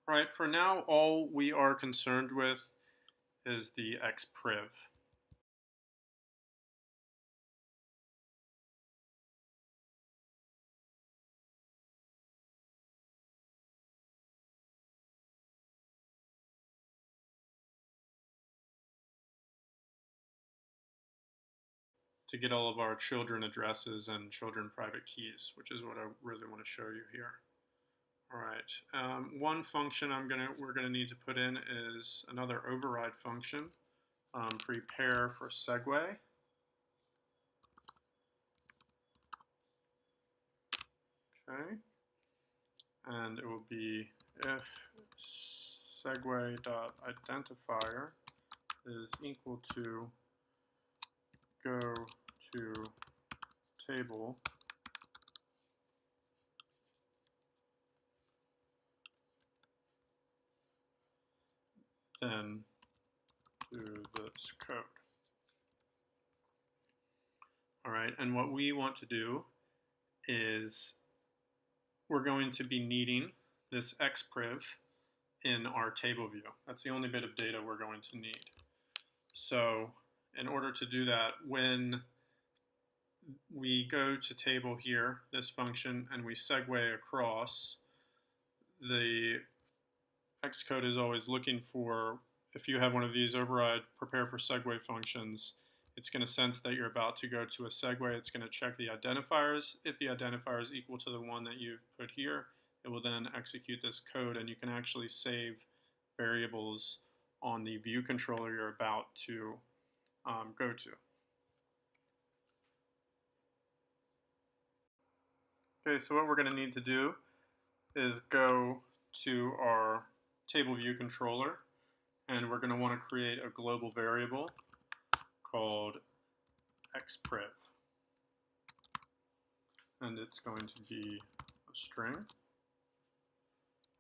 All right, for now, all we are concerned with is the xpriv. To get all of our children addresses and children private keys, which is what I really want to show you here. All right, one function we're gonna need to put in is another override function, prepare for segue. Okay, and it will be if segue.identifier is equal to go to table then do this code. All right, and what we want to do is we're going to be needing this xpriv in our table view. That's the only bit of data we're going to need. So in order to do that, when we go to table here, this function, and we segue across, the Xcode is always looking for, if you have one of these override prepare for segue functions, it's going to sense that you're about to go to a segue. It's going to check the identifiers. If the identifier is equal to the one that you've put here, it will then execute this code, and you can actually save variables on the view controller you're about to go to. Okay, so what we're going to need to do is go to our table view controller, and we're going to want to create a global variable called xpriv. And it's going to be a string.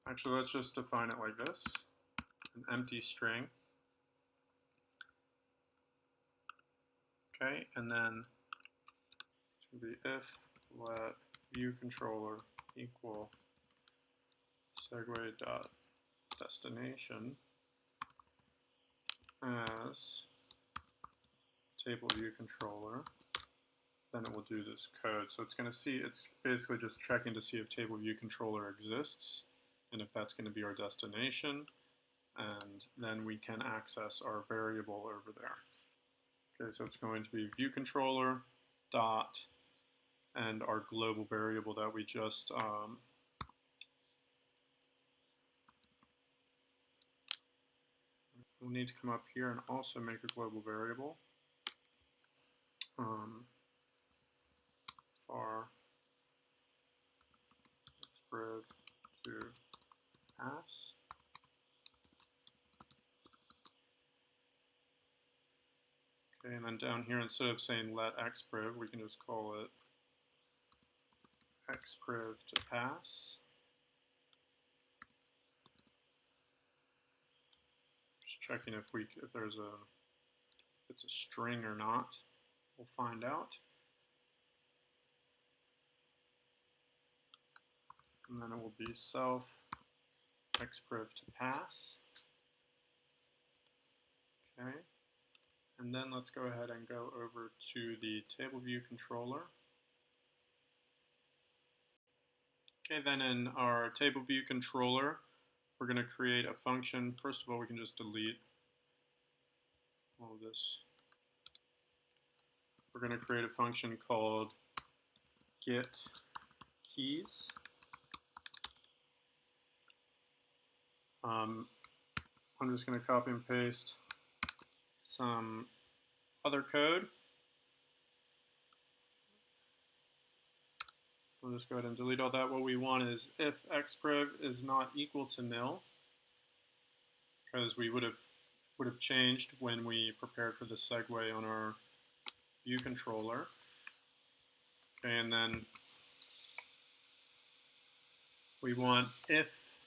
Actually, let's just define it like this, an empty string. Okay, and then it's going to be if let view controller equal segue.destination as table view controller, then it will do this code. So it's going to see, it's basically just checking to see if table view controller exists and if that's going to be our destination, and then we can access our variable over there. Okay, so it's going to be view controller dot and our global variable that we just we'll need to come up here and also make a global variable for xpriv to pass. Okay, and then down here, instead of saying let xpriv, we can just call it xpriv to pass. Just checking if it's a string or not. We'll find out. And then it will be self xpriv to pass. Okay. And then let's go ahead and go over to the table view controller. Okay, then in our table view controller, we're going to create a function. First of all, we can just delete all of this. We're going to create a function called get keys. I'm just going to copy and paste some other code. We'll just go ahead and delete all that. What we want is if xpriv is not equal to nil, because we would have changed when we prepared for the segue on our view controller. Okay, and then we want if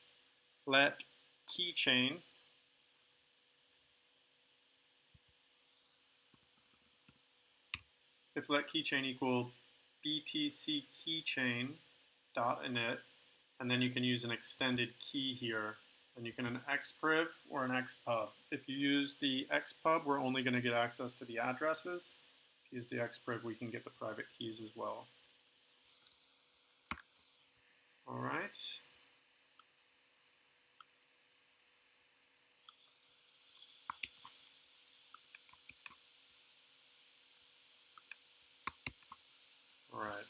let keychain equal btc keychain dot init, and then you can use an extended key here And you can an xpriv or an xpub. If you use the xpub, we're only going to get access to the addresses. If you use the xpriv, we can get the private keys as well. All right. All right.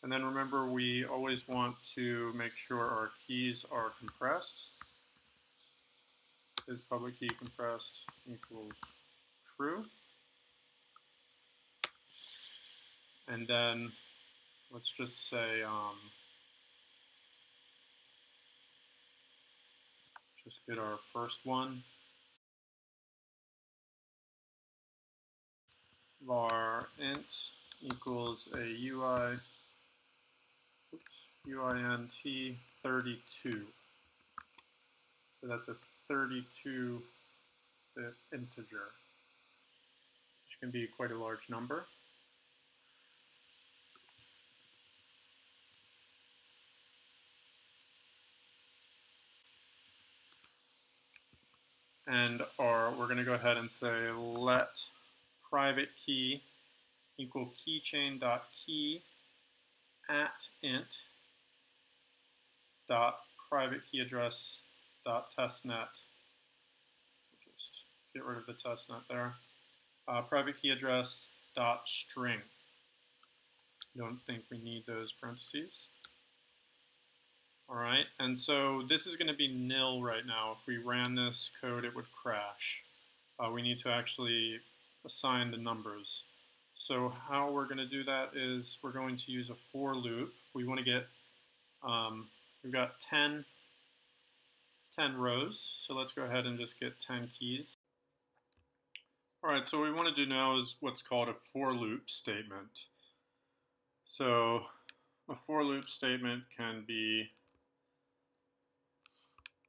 And then remember, we always want to make sure our keys are compressed. Is public key compressed equals true. And then let's just say, just get our first one. Var int equals a uint 32. So that's a 32-bit integer, which can be quite a large number. And we're going to go ahead and say let private key equal keychain.key at int dot private key address dot testnet. Just get rid of the testnet there. Private key address dot string. Don't think we need those parentheses. All right, and so this is going to be nil right now. If we ran this code, it would crash. We need to actually assign the numbers. So how we're going to do that is we're going to use a for loop. We want to get, we've got 10 rows, so let's go ahead and just get 10 keys. All right, so what we want to do now is what's called a for loop statement. So a for loop statement can be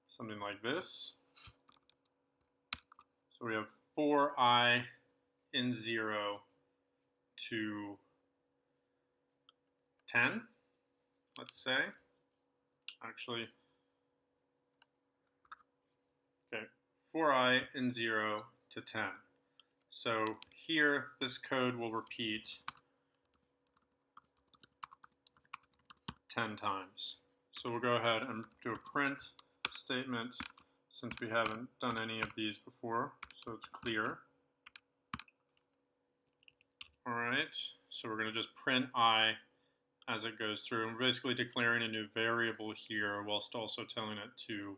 something like this. So we have for I in 0 to 10, let's say. Actually, okay, for I in 0 to 10. So here, this code will repeat 10 times. So we'll go ahead and do a print statement since we haven't done any of these before, so it's clear. All right, so we're going to just print I as it goes through. And we're basically declaring a new variable here whilst also telling it to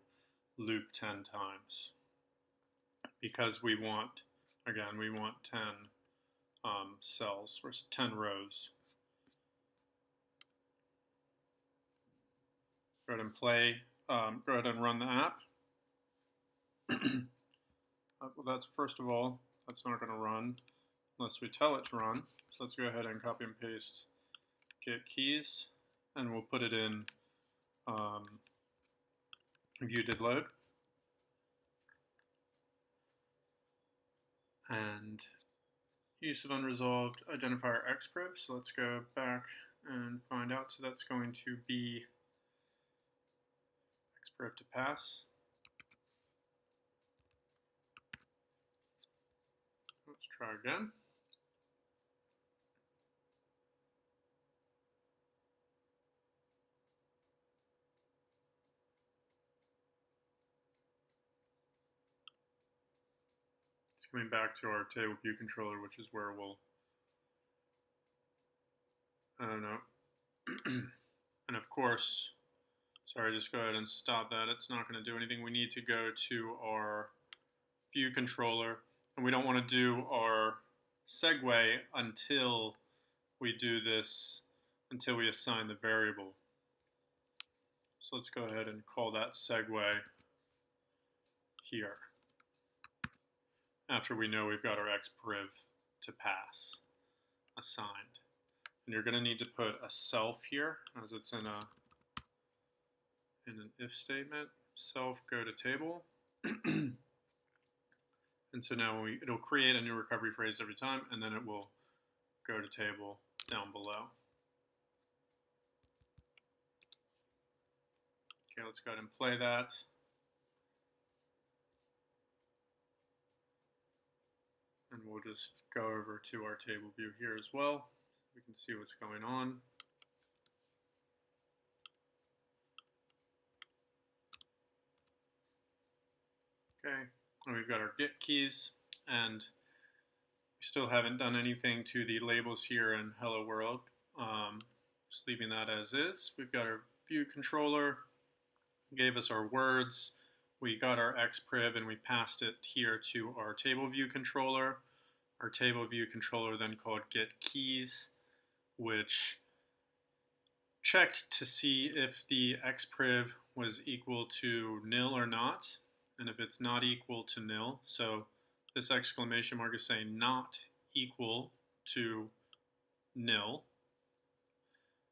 loop 10 times. Because we want, again, we want 10 cells, or 10 rows. Go ahead and play, go ahead and run the app. Well, that's, first of all, that's not going to run unless we tell it to run. So let's go ahead and copy and paste get keys, and we'll put it in view did load. And use of unresolved identifier xpriv. So let's go back and find out. So that's going to be xpriv to pass. Let's try again. It's coming back to our table view controller, which is where we'll, I don't know. And of course, sorry, just go ahead and stop that. It's not going to do anything. We need to go to our view controller, and we don't want to do our segue until we do this, until we assign the variable. So let's go ahead and call that segue here, after we know we've got our xpriv to pass assigned. And you're going to need to put a self here, as it's in an if statement. Self go to table. And so now it'll create a new recovery phrase every time, and then it will go to table down below. Okay, let's go ahead and play that. And we'll just go over to our table view here as well. We can see what's going on. Okay, and we've got our get keys, and we still haven't done anything to the labels here in Hello World. Just leaving that as is. We've got our view controller, gave us our words. We got our xpriv and we passed it here to our table view controller. Our table view controller then called get keys, which checked to see if the xpriv was equal to nil or not. And if it's not equal to nil, so this exclamation mark is saying not equal to nil.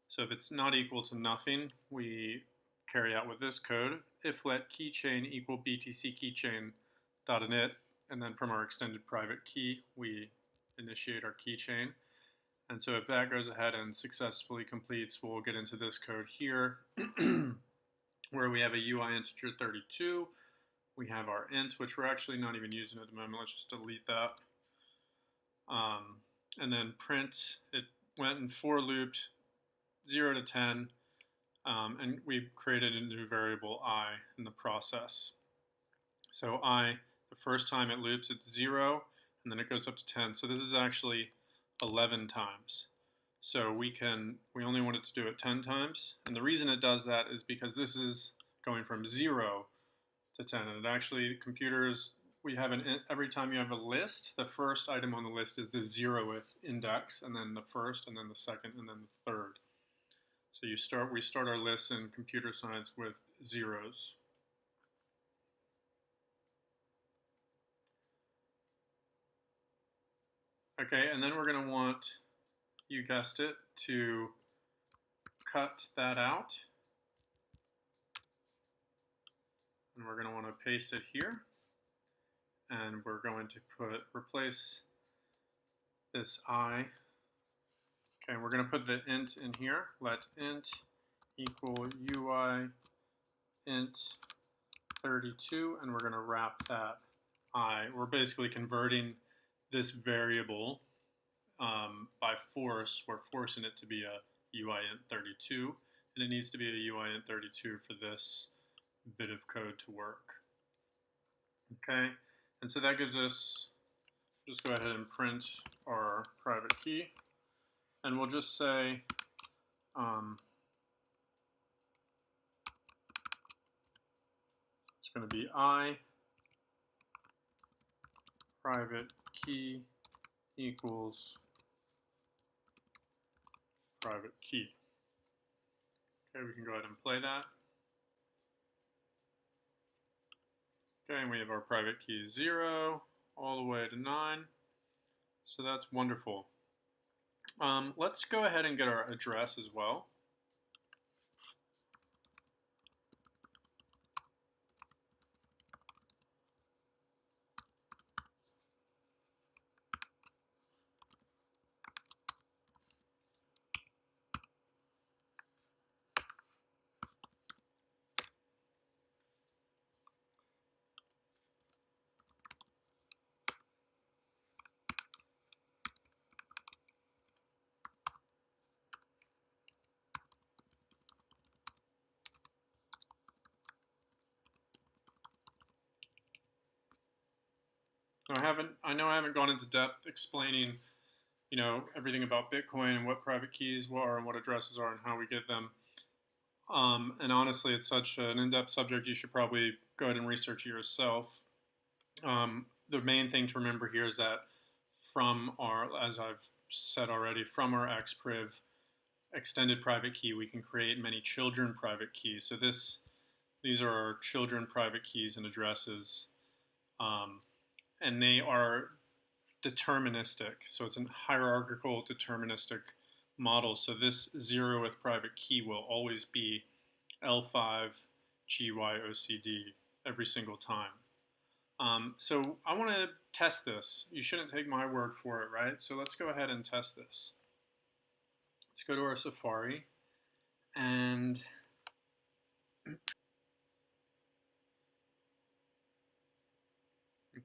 So if it's not equal to nothing, we carry out with this code, if let keychain equal btc keychain dot init, and then from our extended private key, we initiate our keychain. And so if that goes ahead and successfully completes, we'll get into this code here, where we have a UI integer 32. We have our int, which we're actually not even using at the moment. Let's just delete that. And then print, it went and for looped 0 to 10, and we created a new variable I in the process. So I, the first time it loops, it's 0, and then it goes up to 10. So this is actually 11 times. So we only want it to do it 10 times. And the reason it does that is because this is going from 0 to 10. And it actually, computers, we have every time you have a list, the first item on the list is the 0th index, and then the first, and then the second, and then the third. So we start our list in computer science with zeros. Okay, and then we're going to want, you guessed it, to cut that out. And we're going to want to paste it here. And we're going to replace this I. Okay, we're going to put the int in here. Let int equal UI int 32, and we're going to wrap that I. We're basically converting this variable by force. We're forcing it to be a UI int 32, and it needs to be a UI int 32 for this bit of code to work. Okay, and so that gives us, just go ahead and print our private key, and we'll just say it's going to be I private key equals private key. Okay, we can go ahead and play that. Okay, and we have our private key 0 all the way to 9. So that's wonderful. Let's go ahead and get our address as well. I know I haven't gone into depth explaining, everything about Bitcoin and what private keys are and what addresses are and how we get them. And honestly, it's such an in-depth subject, you should probably go ahead and research it yourself. The main thing to remember here is that from our, as I've said already, from our xpriv extended private key, we can create many children private keys. So these are our children private keys and addresses. And they are deterministic. So it's a hierarchical deterministic model. So this 0th private key will always be L5 GYOCD every single time. So I want to test this. You shouldn't take my word for it, right? So let's go ahead and test this. Let's go to our Safari, and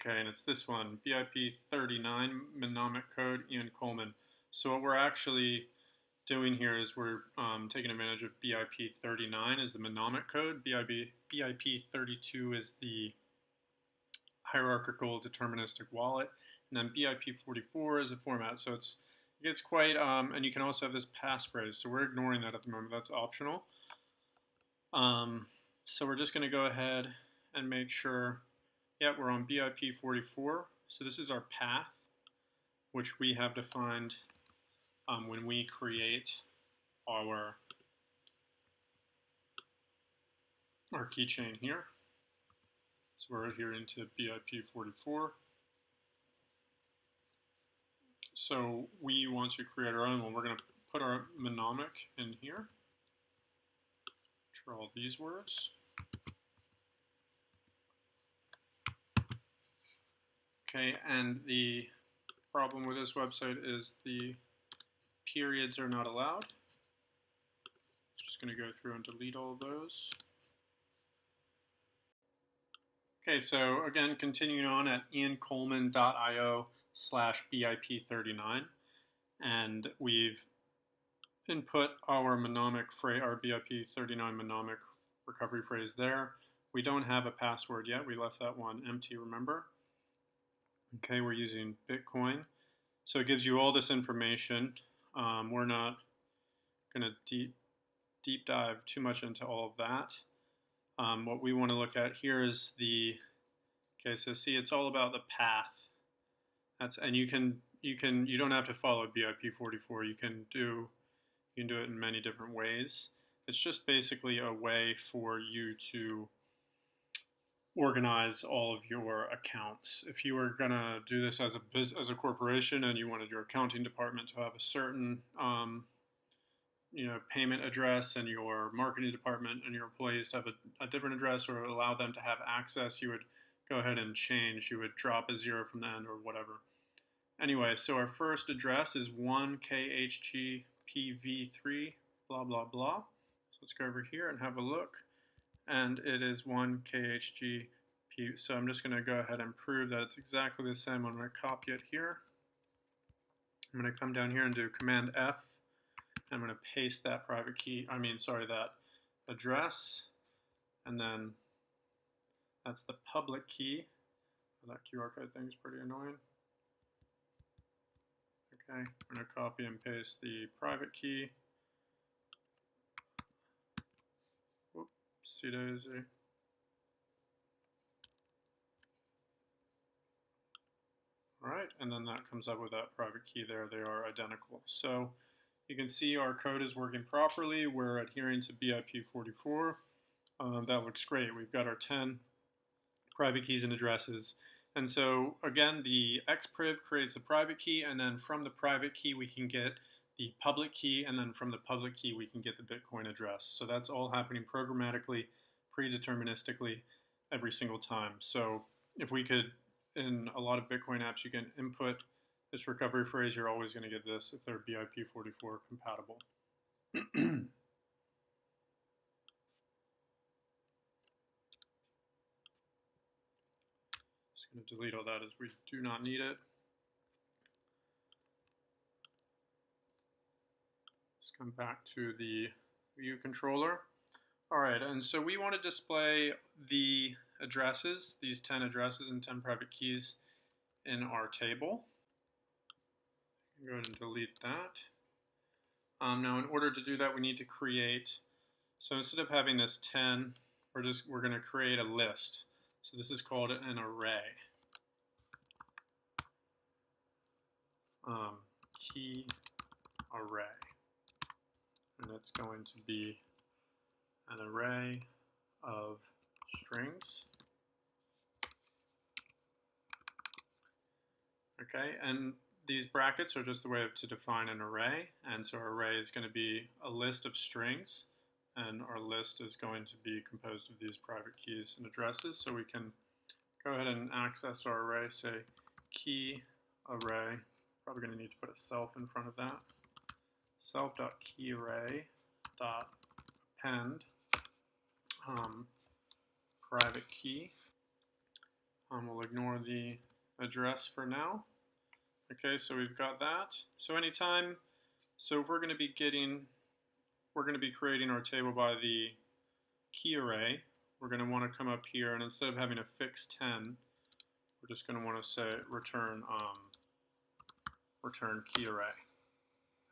Okay, and it's this one, BIP39 mnemonic code, Ian Coleman. So what we're actually doing here is we're taking advantage of BIP39 as the mnemonic code. BIP32 is the hierarchical deterministic wallet, and then BIP44 is a format. So it gets quite, and you can also have this passphrase. So we're ignoring that at the moment. That's optional. So we're just going to go ahead and make sure, yeah, we're on BIP44. So this is our path, which we have defined when we create our keychain here. So we're adhering to BIP44. So we want to create our own one. We're going to put our mnemonic in here. Draw these words. Okay, and the problem with this website is the periods are not allowed. Just going to go through and delete all of those. Okay, so again, continuing on at iancoleman.io/BIP39, and we've input our mnemonic phrase, our BIP39 mnemonic recovery phrase there. We don't have a password yet. We left that one empty, remember? Okay, we're using Bitcoin. So it gives you all this information. We're not going to deep dive too much into all of that. What we want to look at here is okay, so see, it's all about the path. And you don't have to follow BIP44. You can do it in many different ways. It's just basically a way for you to organize all of your accounts. If you were going to do this as a corporation and you wanted your accounting department to have a certain payment address, and your marketing department and your employees to have a different address, or allow them to have access, you would go ahead and change. You would drop a 0 from the end or whatever. Anyway, so our first address is 1khgpv3 blah blah blah. So let's go over here and have a look, and it is 1khgp. So I'm just going to go ahead and prove that it's exactly the same. I'm going to copy it here. I'm going to come down here and do Command F. I'm going to paste that that address, and then that's the public key. That QR code thing's pretty annoying. Okay, I'm going to copy and paste the private key. Whoopsie daisy. All right, and then that comes up with that private key there. They are identical. So you can see our code is working properly. We're adhering to BIP44. That looks great. We've got our 10 private keys and addresses. And so again, the xpriv creates the private key, and then from the private key we can get the public key, and then from the public key we can get the Bitcoin address. So that's all happening programmatically, predeterministically every single time. So if we could, in a lot of Bitcoin apps, you can input this recovery phrase, you're always going to get this if they're BIP44 compatible. Just going to delete all that as we do not need it. Let's come back to the view controller. All right, and so we want to display the addresses, these 10 addresses and 10 private keys in our table. Go ahead and delete that. Now in order to do that, we need to create, so instead of having this 10, we're going to create a list. So this is called an array. Key array. And it's going to be an array of strings. Okay, and these brackets are just the way to define an array, and so our array is going to be a list of strings, and our list is going to be composed of these private keys and addresses. So we can go ahead and access our array, say key array. Probably going to need to put a self in front of that. Self.keyArray.append private key. We'll ignore the address for now. Okay, so we've got that. So anytime, so if we're going to be creating our table by the key array, we're going to want to come up here, and instead of having a fixed 10, we're just going to want to say return key array.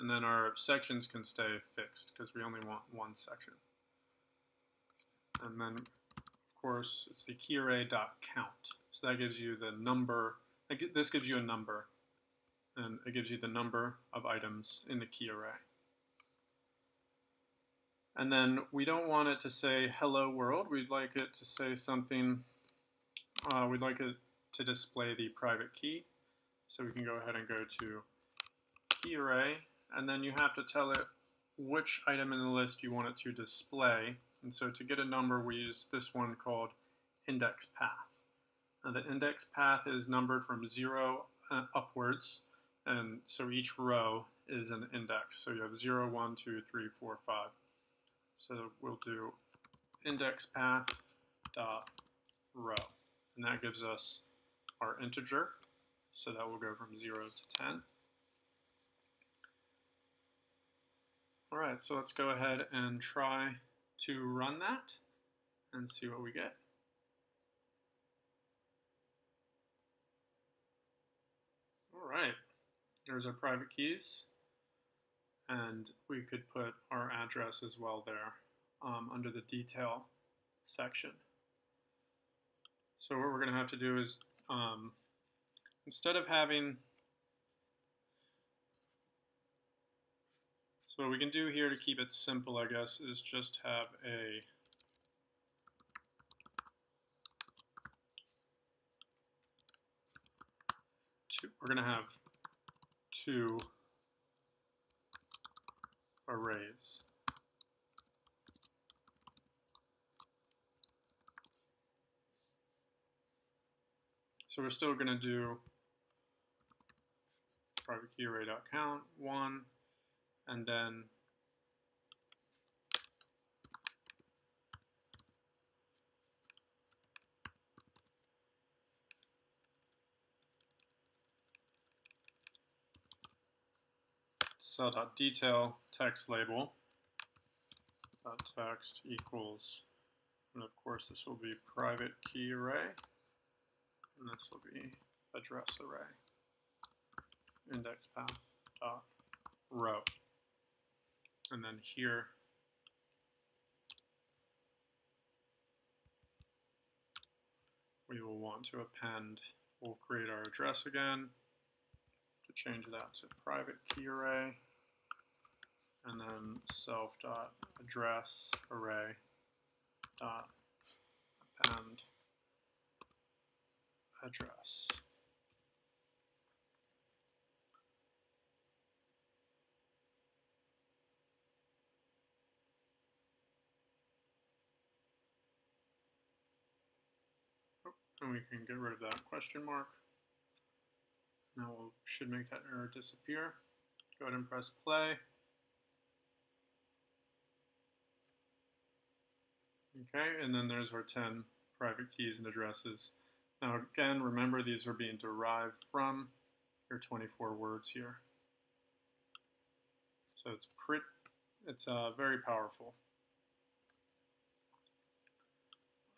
And then our sections can stay fixed because we only want one section. And then, of course, it's the key array.count. So that gives you the number. This gives you a number, and it gives you the number of items in the key array. And then we don't want it to say hello world. We'd like it to say something. We'd like it to display the private key. So we can go ahead and go to key array, and then you have to tell it which item in the list you want it to display. And so to get a number, we use this one called index path. Now the index path is numbered from 0 upwards, and so each row is an index. So you have 0, 1, 2, 3, 4, 5. So we'll do index path dot row, and that gives us our integer. So that will go from 0 to 10. All right, so let's go ahead and try to run that and see what we get. All right, there's our private keys, and we could put our address as well there under the detail section. So what we're going to have to do is instead of having, so what we can do here to keep it simple, I guess, is just have we're going to have two arrays. So we're still going to do private key array.count 1, and then cell.detail text label .text equals, and of course this will be private key array, and this will be address array, index path dot row. And then here we will want to append, we'll create our address again, to change that to private key array, and then self.address array dot append address. And we can get rid of that question mark. Now we should make that error disappear. Go ahead and press play. Okay, and then there's our 10 private keys and addresses. Now again, remember these are being derived from your 24 words here. So it's very powerful.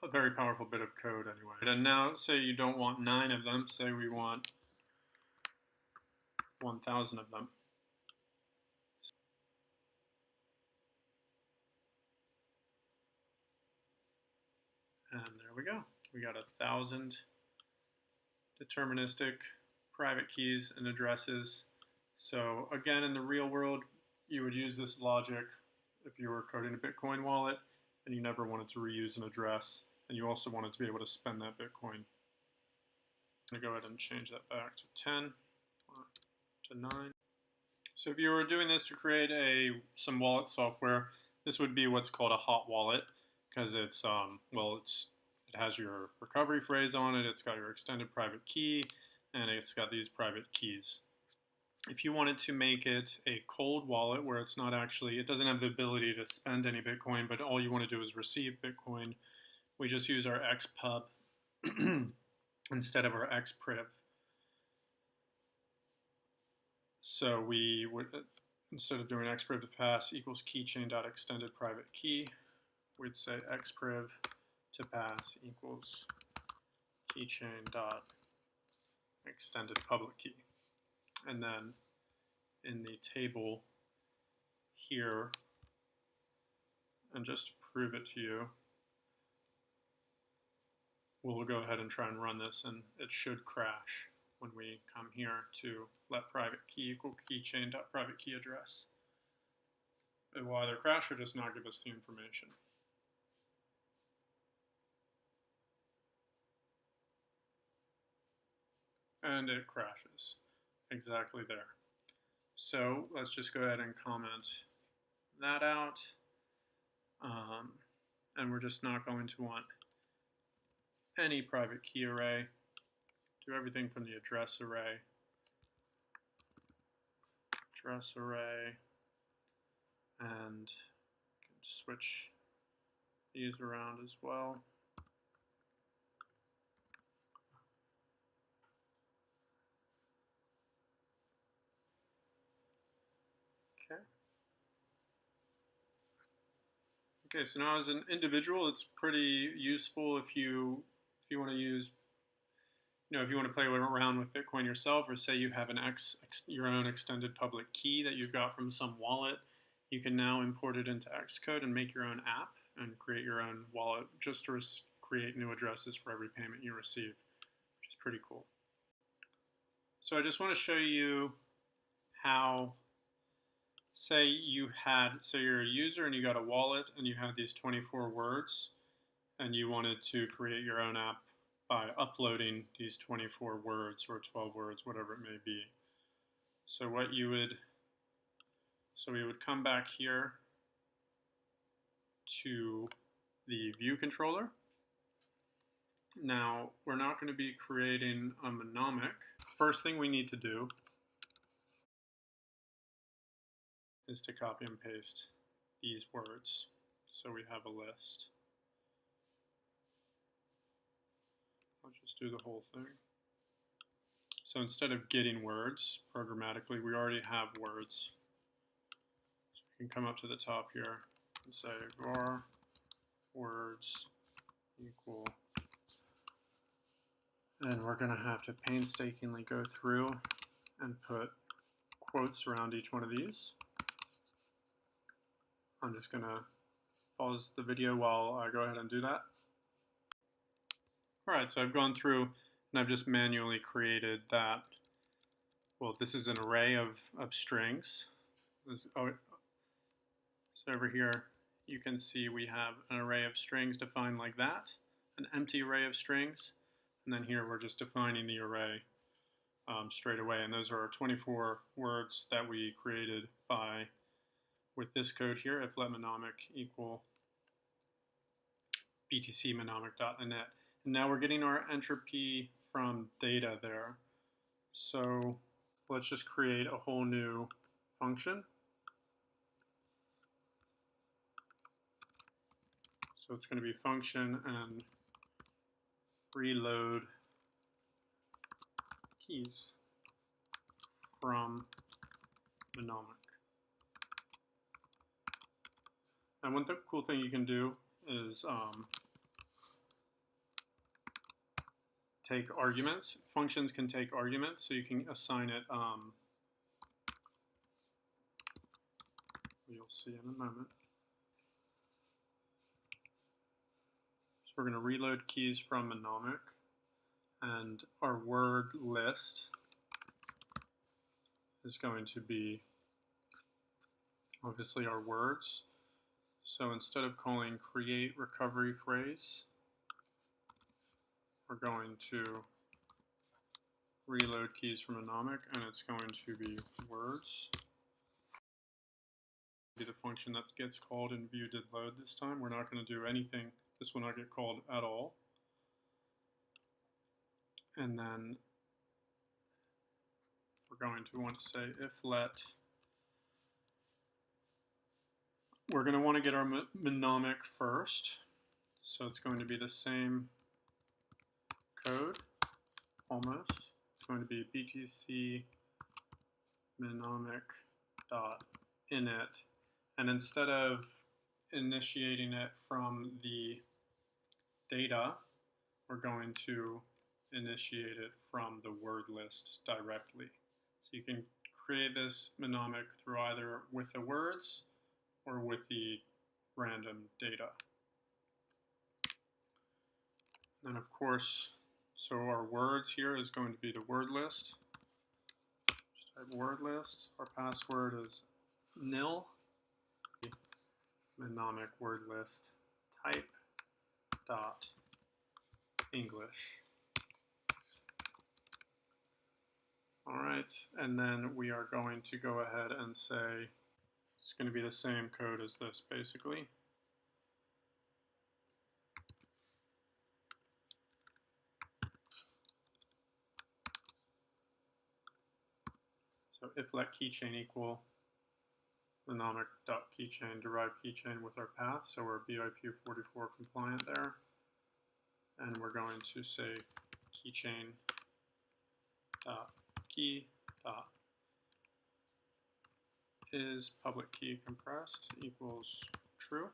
A very powerful bit of code anyway. And now say you don't want 9 of them, say we want 1,000 of them. And there we go. We got 1,000 deterministic private keys and addresses. So again, in the real world, you would use this logic if you were coding a Bitcoin wallet and you never wanted to reuse an address, and you also wanted to be able to spend that Bitcoin. I'm going to go ahead and change that back to 10 or to 9. So if you were doing this to create some wallet software, this would be what's called a hot wallet, because it's it has your recovery phrase on it, it's got your extended private key, and it's got these private keys. If you wanted to make it a cold wallet where it's not actually, it doesn't have the ability to spend any Bitcoin, but all you want to do is receive Bitcoin, we just use our xpub instead of our xpriv. So we would, instead of doing xpriv to pass equals keychain.extended private key, we'd say xpriv to pass equals keychain.extended public key. And then in the table here, and just to prove it to you, we'll go ahead and try and run this, and it should crash when we come here to let private key equal keychain.private key address. It will either crash or just not give us the information. And it crashes exactly there. So let's just go ahead and comment that out. And we're just not going to want any private key array. Do everything from the address array, and switch these around as well. Okay, so now as an individual, it's pretty useful if you want to use, if you want to play around with Bitcoin yourself, or say you have your own extended public key that you've got from some wallet, you can now import it into Xcode and make your own app and create your own wallet just to create new addresses for every payment you receive, which is pretty cool. So I just want to show you how, say you're a user and you got a wallet and you had these 24 words and you wanted to create your own app by uploading these 24 words or 12 words, whatever it may be. So we would come back here to the view controller. Now, we're not going to be creating a mnemonic. First thing we need to do is to copy and paste these words. So we have a list. I'll just do the whole thing. So instead of getting words programmatically, we already have words. So we can come up to the top here and say var words equal, and we're going to have to painstakingly go through and put quotes around each one of these. I'm just going to pause the video while I go ahead and do that. Alright, so I've gone through and I've just manually created that. Well, this is an array of strings. So over here you can see we have an array of strings defined like that, an empty array of strings, and then here we're just defining the array straight away, and those are our 24 words that we created with this code here, if let mnemonic equal btc mnemonic.init. And now we're getting our entropy from data there. So let's just create a whole new function. So it's going to be function and reload keys from mnemonic. And one cool thing you can do is take arguments. Functions can take arguments, so you can assign it, you'll see in a moment. So we're going to reload keys from mnemonic, and our word list is going to be obviously our words. So instead of calling create recovery phrase, we're going to reload keys from mnemonic, and it's going to be words. Be the function that gets called in view did load this time. We're not going to do anything. This will not get called at all. And then we're going to want to say if let. We're going to want to get our mnemonic first. So it's going to be the same code. almost. It's going to be btc mnemonic dot init, and instead of initiating it from the data, we're going to initiate it from the word list directly. So you can create this mnemonic through either with the words or with the random data. And of course, so our words here is going to be the word list. Just type word list. Our password is nil. Mnemonic word list type dot English. All right, and then we are going to go ahead and say it's going to be the same code as this, basically. So if let keychain equal mnemonic.keychain derive keychain with our path, so we're BIP 44 compliant there, and we're going to say keychain dot key dot is public key compressed equals true,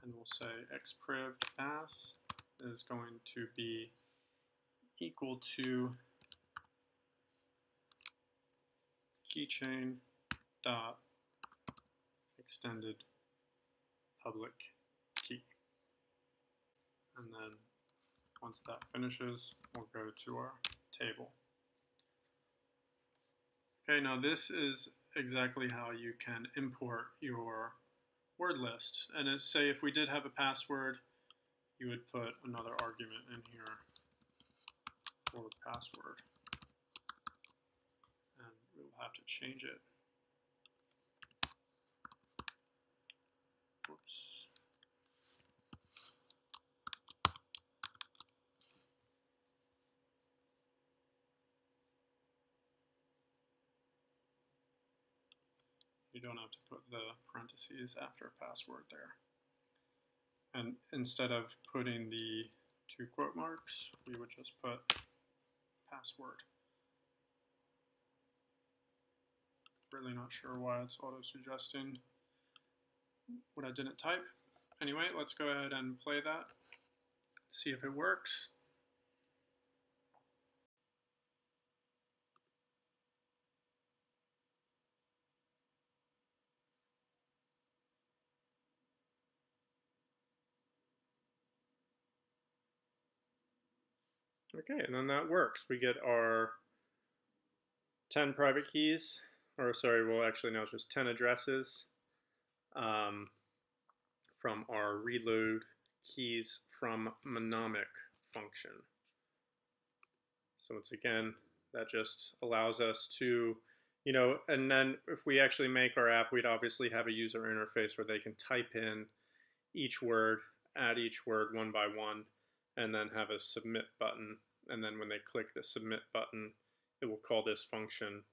and we'll say xpriv pass is going to be equal to keychain dot extended public key. And then once that finishes, we'll go to our table. Okay, now this is exactly how you can import your word list. And it's, say if we did have a password, you would put another argument in here for password. And we'll have to change it. Whoops. You don't have to put the parentheses after password there. And instead of putting the 2 quote marks, we would just put password. Really not sure why it's auto-suggesting what I didn't type. Anyway, let's go ahead and play that, see if it works. Okay, and then that works. We get our 10 private keys, or sorry, well actually now it's just 10 addresses from our reload keys from mnemonic function. So once again, that just allows us to, you know, and then if we actually make our app, we'd obviously have a user interface where they can type in each word, add each word one by one, and then have a submit button. And then when they click the submit button, it will call this function.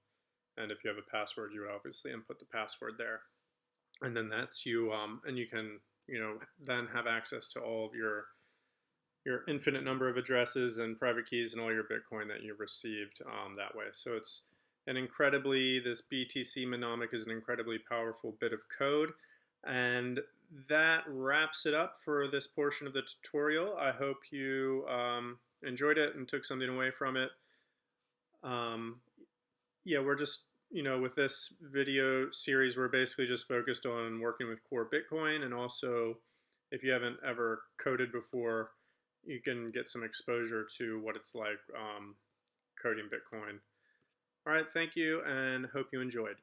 And if you have a password, you would obviously input the password there. And then that's you, and you can, you know, then have access to all of your infinite number of addresses and private keys and all your Bitcoin that you've received that way. So it's an incredibly, this BTC mnemonic is an incredibly powerful bit of code. And that wraps it up for this portion of the tutorial. I hope you enjoyed it and took something away from it. Yeah, we're just, you know, with this video series, we're basically just focused on working with CoreBitcoin, and also if you haven't ever coded before, you can get some exposure to what it's like coding Bitcoin. All right, thank you, and hope you enjoyed.